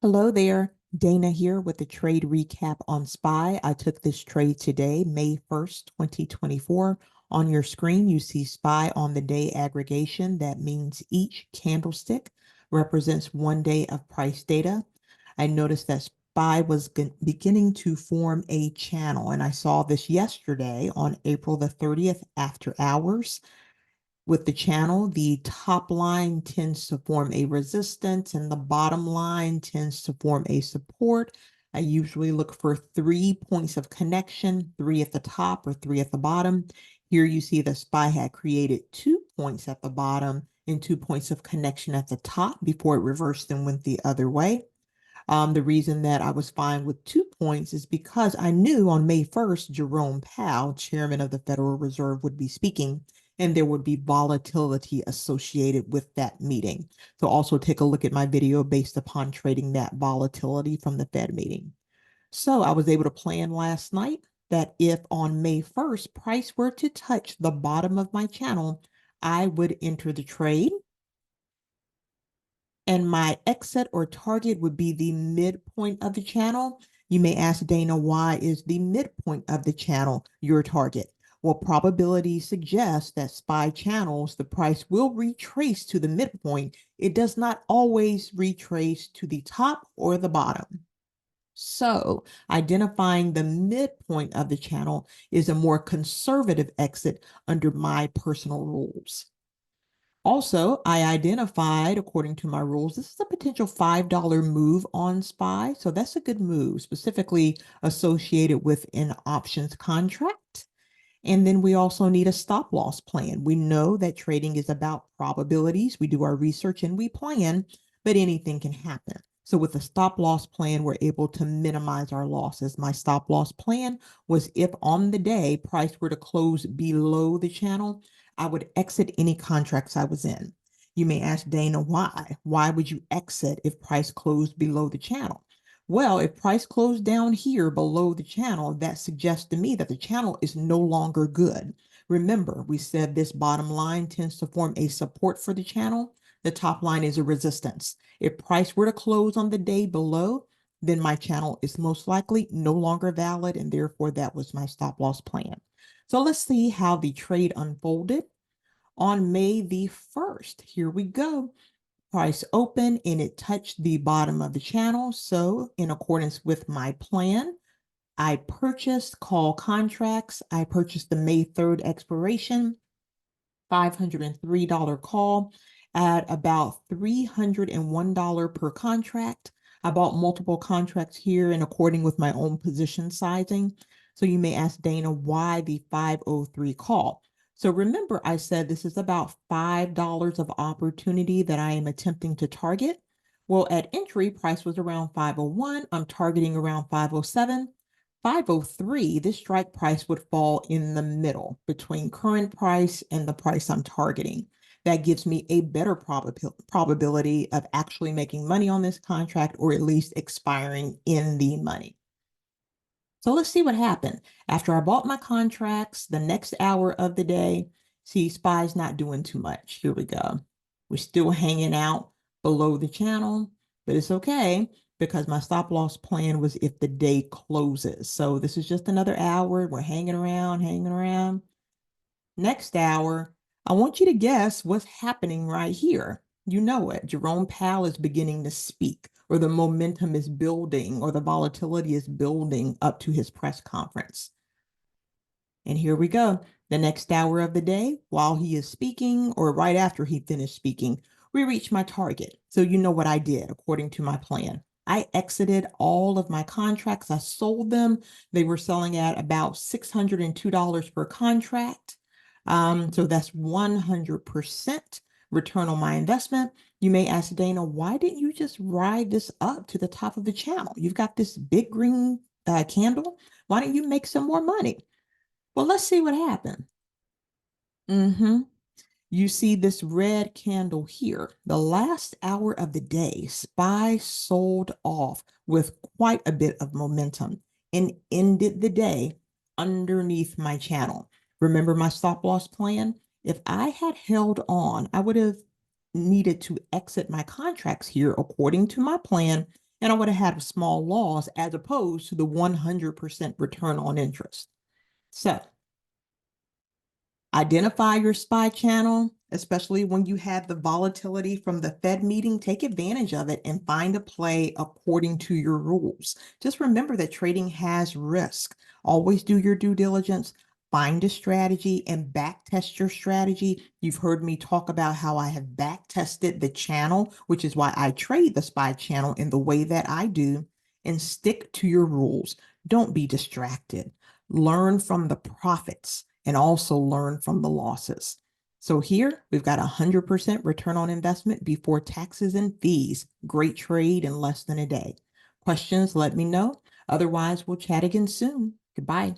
Hello there, Dana here with the trade recap on SPY. I took this trade today, May 1st, 2024. On your screen, you see SPY on the day aggregation. That means each candlestick represents 1 day of price data. I noticed that SPY was beginning to form a channel, and I saw this yesterday on April the 30th after hours. With the channel, the top line tends to form a resistance and the bottom line tends to form a support. I usually look for 3 points of connection, 3 at the top or 3 at the bottom. Here you see the SPY had created 2 points at the bottom and 2 points of connection at the top before it reversed and went the other way. The reason that I was fine with 2 points is because I knew on May 1st, Jerome Powell, chairman of the Federal Reserve, would be speaking, and there would be volatility associated with that meeting. So also take a look at my video based upon trading that volatility from the Fed meeting. So I was able to plan last night that if on May 1st, price were to touch the bottom of my channel, I would enter the trade and my exit or target would be the midpoint of the channel. You may ask, Dana, why is the midpoint of the channel your target? Well, probability suggests that SPY channels, the price will retrace to the midpoint. It does not always retrace to the top or the bottom. So identifying the midpoint of the channel is a more conservative exit under my personal rules. Also, I identified, according to my rules, this is a potential $5 move on SPY. So that's a good move, specifically associated with an options contract. And then we also need a stop loss plan. We know that trading is about probabilities. We do our research and we plan, but anything can happen. So with a stop loss plan, we're able to minimize our losses. My stop loss plan was if on the day price were to close below the channel, I would exit any contracts I was in. You may ask, Dana, why? Why would you exit if price closed below the channel? Well, if price closed down here below the channel, that suggests to me that the channel is no longer good. Remember, we said this bottom line tends to form a support for the channel. The top line is a resistance. If price were to close on the day below, then my channel is most likely no longer valid, and therefore that was my stop loss plan. So let's see how the trade unfolded on May the 1st. Here we go. Price open and it touched the bottom of the channel. So in accordance with my plan, I purchased call contracts. I purchased the May 3rd expiration, $503 call at about $301 per contract. I bought multiple contracts here in according with my own position sizing. So you may ask, Dana, why the 503 call? So remember, I said this is about $5 of opportunity that I am attempting to target. Well, at entry, price was around 501. I'm targeting around 507. 503, this strike price would fall in the middle between current price and the price I'm targeting. That gives me a better probability of actually making money on this contract or at least expiring in the money. So let's see what happened. After I bought my contracts, the next hour of the day, see, SPY's not doing too much. Here we go. We're still hanging out below the channel, but it's okay because my stop loss plan was if the day closes. So this is just another hour. We're hanging around, hanging around. Next hour, I want you to guess what's happening right here. You know it. Jerome Powell is beginning to speak, or the momentum is building, or the volatility is building up to his press conference. And here we go. The next hour of the day, while he is speaking, or right after he finished speaking, we reach my target. So you know what I did according to my plan. I exited all of my contracts. I sold them. They were selling at about $602 per contract. So that's 100% return on my investment. You may ask, Dana, why didn't you just ride this up to the top of the channel? You've got this big green candle. Why don't you make some more money? Well, let's see what happened. You see this red candle here. The last hour of the day, SPY sold off with quite a bit of momentum and ended the day underneath my channel. Remember my stop loss plan? If I had held on, I would have needed to exit my contracts here according to my plan and I would have had a small loss as opposed to the 100% return on interest. So identify your SPY channel, especially when you have the volatility from the Fed meeting. Take advantage of it and find a play according to your rules. Just remember that trading has risk. Always do your due diligence, find a strategy, and back test your strategy. You've heard me talk about how I have back tested the channel, which is why I trade the SPY channel in the way that I do, and stick to your rules. Don't be distracted. Learn from the profits and also learn from the losses. So here we've got 100% return on investment before taxes and fees. Great trade in less than a day. Questions, let me know. Otherwise, we'll chat again soon. Goodbye.